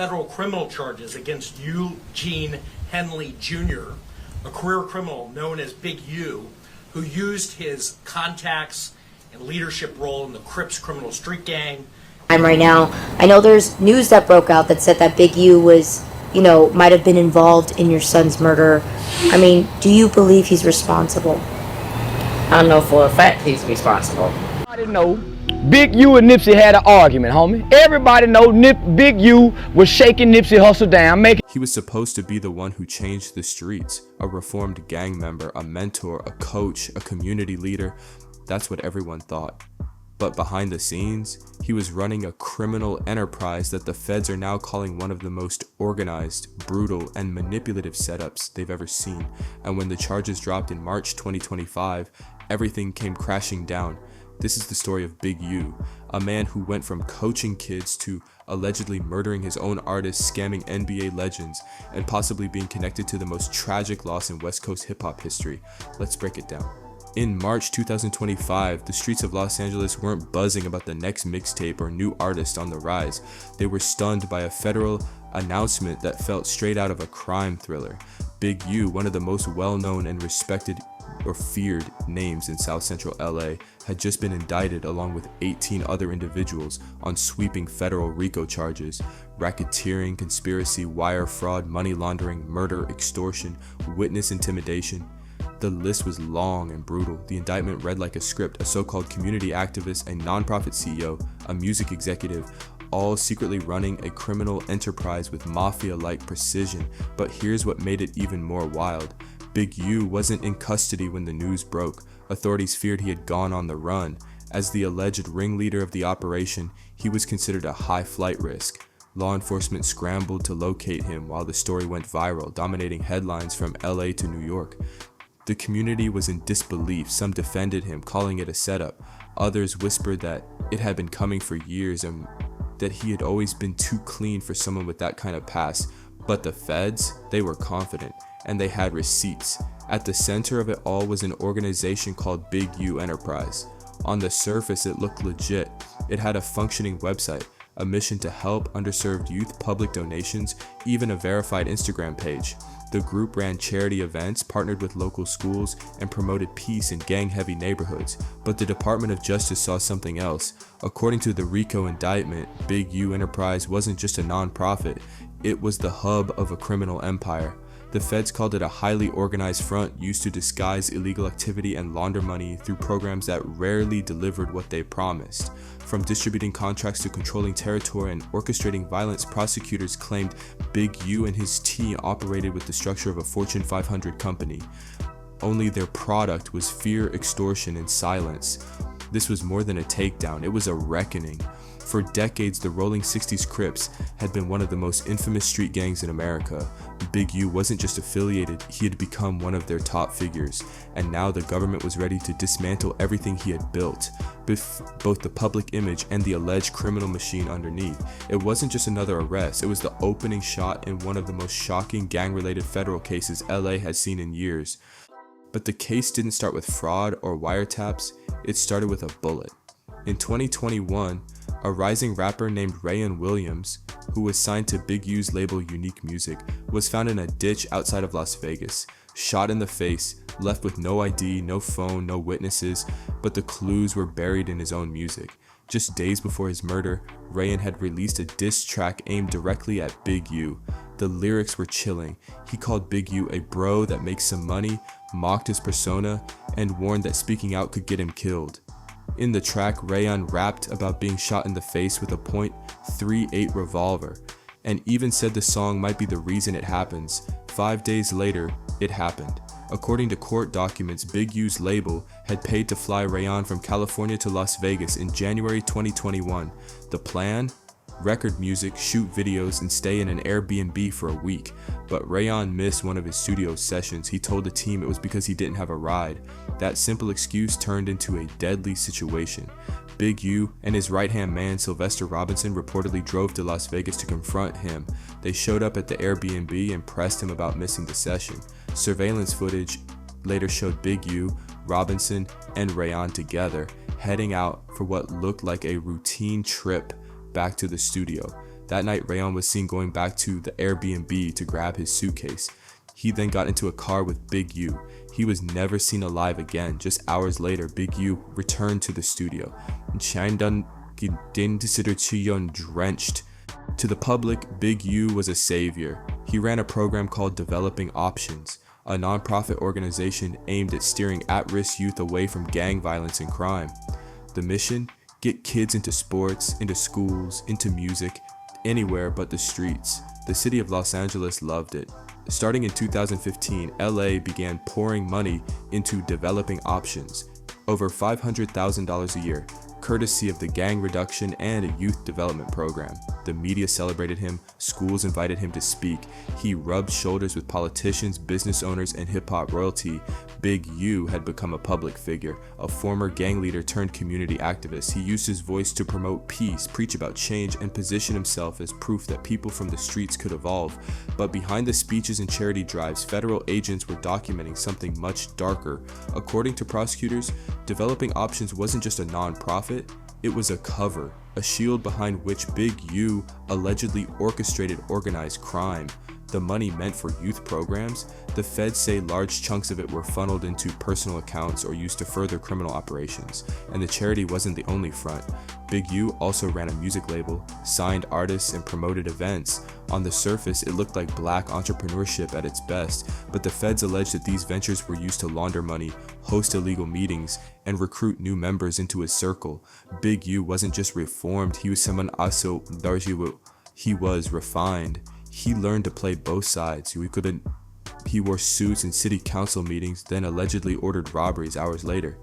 federal criminal charges against Eugene Henley Jr., a career criminal known as Big U, who used his contacts and leadership role in the Crips criminal street gang. Right now, I know there's news that broke out that said that Big U was, might have been involved in your son's murder. I mean, do you believe he's responsible? I know for a fact he's responsible. Everybody know Big U and Nipsey had an argument, homie. Everybody know Big U was shaking Nipsey Hussle down, making. He was supposed to be the one who changed the streets, a reformed gang member, a mentor, a coach, a community leader. That's what everyone thought. But behind the scenes, he was running a criminal enterprise that the feds are now calling one of the most organized, brutal, and manipulative setups they've ever seen. And when the charges dropped in March 2025, everything came crashing down. This is the story of Big U, a man who went from coaching kids to allegedly murdering his own artists, scamming NBA legends, and possibly being connected to the most tragic loss in West Coast hip-hop history. Let's break it down. In March 2025, the streets of Los Angeles weren't buzzing about the next mixtape or new artist on the rise. They were stunned by a federal announcement that felt straight out of a crime thriller. Big U, one of the most well-known and respected or feared names in South Central LA, had just been indicted along with 18 other individuals on sweeping federal RICO charges: racketeering, conspiracy, wire fraud, money laundering, murder, extortion, witness intimidation. The list was long and brutal. The indictment read like a script: a so-called community activist, a nonprofit CEO, a music executive, all secretly running a criminal enterprise with mafia-like precision. But here's what made it even more wild. Big U wasn't in custody when the news broke. Authorities feared he had gone on the run. As the alleged ringleader of the operation, he was considered a high flight risk. Law enforcement scrambled to locate him while the story went viral, dominating headlines from LA to New York. The community was in disbelief. Some defended him, calling it a setup. Others whispered that it had been coming for years and that he had always been too clean for someone with that kind of past. But the feds, they were confident, and they had receipts. At the center of it all was an organization called Big U Enterprise. On the surface, it looked legit. It had a functioning website, a mission to help underserved youth, public donations, even a verified Instagram page. The group ran charity events, partnered with local schools, and promoted peace in gang-heavy neighborhoods. But the Department of Justice saw something else. According to the RICO indictment, Big U Enterprise wasn't just a non-profit, it was the hub of a criminal empire. The feds called it a highly organized front used to disguise illegal activity and launder money through programs that rarely delivered what they promised. From distributing contracts to controlling territory and orchestrating violence, prosecutors claimed Big U and his team operated with the structure of a Fortune 500 company. Only their product was fear, extortion, and silence. This was more than a takedown, it was a reckoning. For decades, the Rolling 60s Crips had been one of the most infamous street gangs in America. Big U wasn't just affiliated, he had become one of their top figures. And now the government was ready to dismantle everything he had built, both the public image and the alleged criminal machine underneath. It wasn't just another arrest, it was the opening shot in one of the most shocking gang-related federal cases LA has seen in years. But the case didn't start with fraud or wiretaps, it started with a bullet. In 2021, a rising rapper named Rayon Williams, who was signed to Big U's label Unique Music, was found in a ditch outside of Las Vegas, shot in the face, left with no ID, no phone, no witnesses, but the clues were buried in his own music. Just days before his murder, Rayon had released a diss track aimed directly at Big U. The lyrics were chilling. He called Big U a bro that makes some money, mocked his persona, and warned that speaking out could get him killed. In the track, Rayon rapped about being shot in the face with a .38 revolver, and even said the song might be the reason it happens. 5 days later, it happened. According to court documents, Big U's label had paid to fly Rayon from California to Las Vegas in January 2021. The plan? Record music, shoot videos, and stay in an Airbnb for a week. But Rayon missed one of his studio sessions. He told the team it was because he didn't have a ride. That simple excuse turned into a deadly situation. Big U and his right-hand man Sylvester Robinson reportedly drove to Las Vegas to confront him. They showed up at the Airbnb and pressed him about missing the session. Surveillance footage later showed Big U, Robinson, and Rayon together, heading out for what looked like a routine trip back to the studio. That night, Rayon was seen going back to the Airbnb to grab his suitcase. He then got into a car with Big U. He was never seen alive again. Just hours later, Big U returned to the studio. Drenched. To the public, Big U was a savior. He ran a program called Developing Options, a non-profit organization aimed at steering at-risk youth away from gang violence and crime. The mission? Get kids into sports, into schools, into music, anywhere but the streets. The city of Los Angeles loved it. Starting in 2015, LA began pouring money into Developing Options, over $500,000 a year, courtesy of the Gang Reduction and a Youth Development Program. The media celebrated him, schools invited him to speak. He rubbed shoulders with politicians, business owners, and hip-hop royalty. Big U had become a public figure, a former gang leader turned community activist. He used his voice to promote peace, preach about change, and position himself as proof that people from the streets could evolve. But behind the speeches and charity drives, federal agents were documenting something much darker. According to prosecutors, Developing Options wasn't just a non-profit, it was a cover, a shield behind which Big U allegedly orchestrated organized crime. The money meant for youth programs, the feds say large chunks of it were funneled into personal accounts or used to further criminal operations, and the charity wasn't the only front. Big U also ran a music label, signed artists, and promoted events. On the surface, it looked like black entrepreneurship at its best, but the feds alleged that these ventures were used to launder money, host illegal meetings, and recruit new members into his circle. Big U wasn't just reformed, he was someone also he was refined. He learned to play both sides. He wore suits in city council meetings, then allegedly ordered robberies hours later.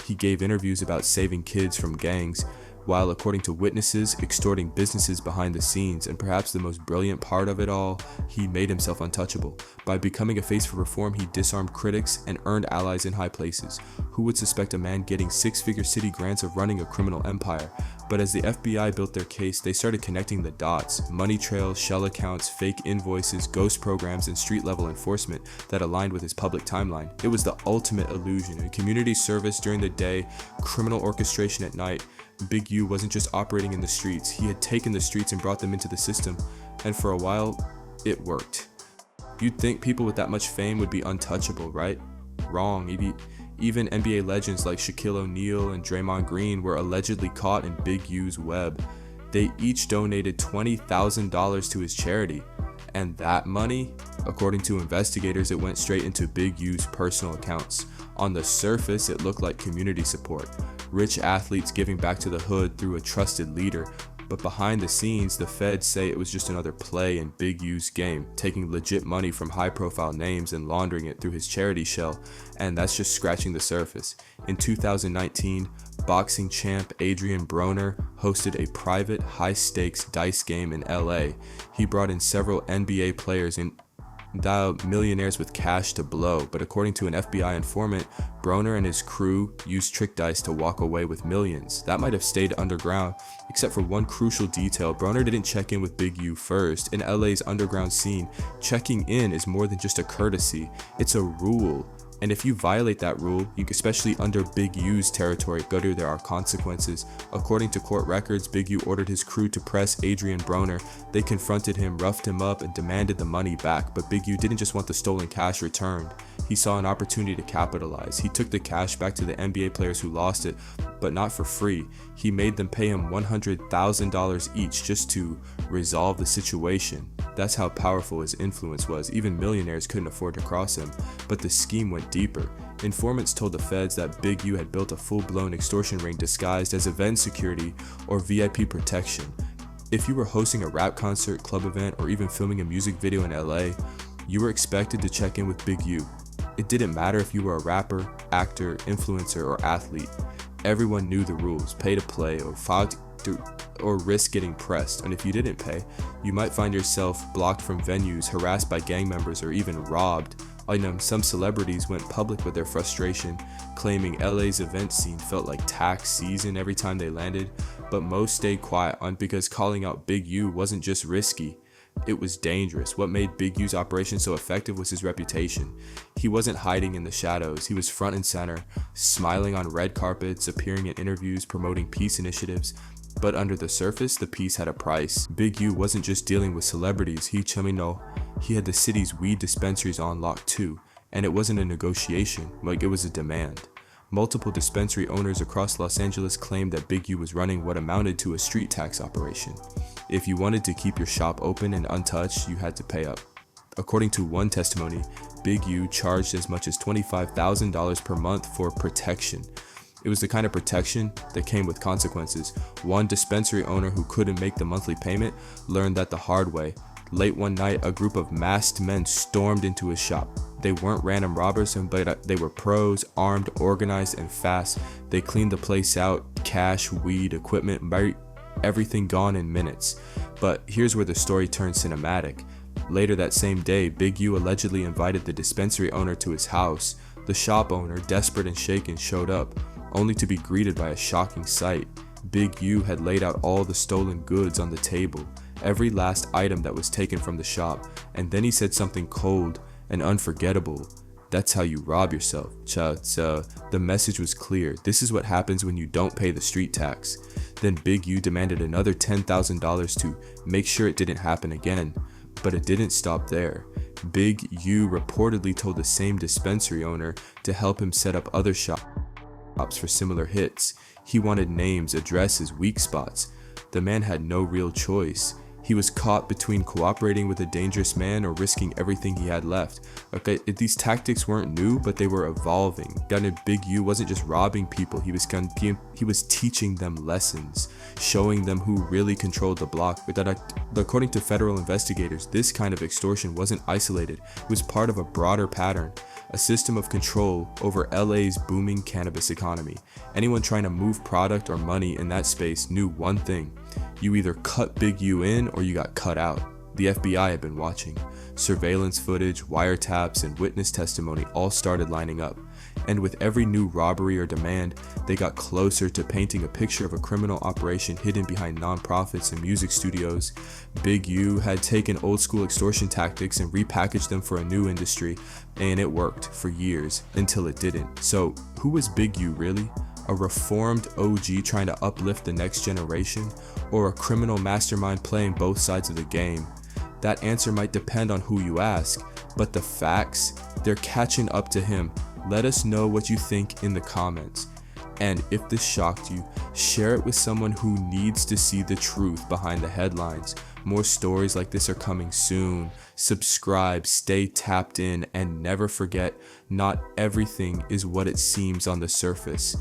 He gave interviews about saving kids from gangs, while, according to witnesses, extorting businesses behind the scenes, and perhaps the most brilliant part of it all, he made himself untouchable. By becoming a face for reform, he disarmed critics and earned allies in high places. Who would suspect a man getting six-figure city grants of running a criminal empire? But as the FBI built their case, they started connecting the dots: money trails, shell accounts, fake invoices, ghost programs, and street-level enforcement that aligned with his public timeline. It was the ultimate illusion: a community service during the day, criminal orchestration at night. Big U wasn't just operating in the streets, he had taken the streets and brought them into the system, and for a while, it worked. You'd think people with that much fame would be untouchable, right? Wrong. Even NBA legends like Shaquille O'Neal and Draymond Green were allegedly caught in Big U's web. They each donated $20,000 to his charity, and that money, according to investigators, it went straight into Big U's personal accounts. On the surface, it looked like community support, rich athletes giving back to the hood through a trusted leader, but behind the scenes, the feds say it was just another play in Big U's game, taking legit money from high-profile names and laundering it through his charity shell, and that's just scratching the surface. In 2019, boxing champ Adrian Broner hosted a private, high-stakes dice game in LA. He brought in several NBA players and millionaires with cash to blow, but according to an FBI informant, Broner and his crew used trick dice to walk away with millions. That might have stayed underground, except for one crucial detail: Broner didn't check in with Big U first. In LA's underground scene, checking in is more than just a courtesy, it's a rule. And if you violate that rule, especially under Big U's territory, there are consequences. According to court records, Big U ordered his crew to press Adrian Broner. They confronted him, roughed him up, and demanded the money back. But Big U didn't just want the stolen cash returned. He saw an opportunity to capitalize. He took the cash back to the NBA players who lost it, but not for free. He made them pay him $100,000 each just to resolve the situation. That's how powerful his influence was. Even millionaires couldn't afford to cross him. But the scheme went deeper. Informants told the feds that Big U had built a full-blown extortion ring disguised as event security or VIP protection. If you were hosting a rap concert, club event, or even filming a music video in LA, you were expected to check in with Big U. It didn't matter if you were a rapper, actor, influencer, or athlete. Everyone knew the rules: pay to play or risk getting pressed, and if you didn't pay, you might find yourself blocked from venues, harassed by gang members, or even robbed. Some celebrities went public with their frustration, claiming LA's event scene felt like tax season every time they landed, but most stayed quiet because calling out Big U wasn't just risky, it was dangerous. What made Big U's operation so effective was his reputation. He wasn't hiding in the shadows, he was front and center, smiling on red carpets, appearing in interviews, promoting peace initiatives. But under the surface, the peace had a price. Big U wasn't just dealing with celebrities, he had the city's weed dispensaries on lock too. And it wasn't a negotiation, like it was a demand. Multiple dispensary owners across Los Angeles claimed that Big U was running what amounted to a street tax operation. If you wanted to keep your shop open and untouched, you had to pay up. According to one testimony, Big U charged as much as $25,000 per month for protection. It was the kind of protection that came with consequences. One dispensary owner who couldn't make the monthly payment learned that the hard way. Late one night, a group of masked men stormed into his shop. They weren't random robbers, but they were pros, armed, organized, and fast. They cleaned the place out, cash, weed, equipment, everything gone in minutes. But here's where the story turned cinematic. Later that same day, Big U allegedly invited the dispensary owner to his house. The shop owner, desperate and shaken, showed up, only to be greeted by a shocking sight. Big U had laid out all the stolen goods on the table, every last item that was taken from the shop, and then he said something cold and unforgettable. That's how you rob yourself. The message was clear. This is what happens when you don't pay the street tax. Then Big U demanded another $10,000 to make sure it didn't happen again. But it didn't stop there. Big U reportedly told the same dispensary owner to help him set up other shops for similar hits. He wanted names, addresses, weak spots. The man had no real choice. He was caught between cooperating with a dangerous man or risking everything he had left. Okay, these tactics weren't new, but they were evolving. Big U wasn't just robbing people, he was teaching them lessons, showing them who really controlled the block. According to federal investigators, this kind of extortion wasn't isolated. It was part of a broader pattern, a system of control over LA's booming cannabis economy. Anyone trying to move product or money in that space knew one thing: you either cut Big U in or you got cut out. The FBI had been watching. Surveillance footage, wiretaps, and witness testimony all started lining up. And with every new robbery or demand, they got closer to painting a picture of a criminal operation hidden behind nonprofits and music studios. Big U had taken old school extortion tactics and repackaged them for a new industry, and it worked for years until it didn't. So who was Big U really? A reformed OG trying to uplift the next generation, or a criminal mastermind playing both sides of the game? That answer might depend on who you ask, but the facts, they're catching up to him. Let us know what you think in the comments. And if this shocked you, share it with someone who needs to see the truth behind the headlines. More stories like this are coming soon. Subscribe, stay tapped in, and never forget, not everything is what it seems on the surface.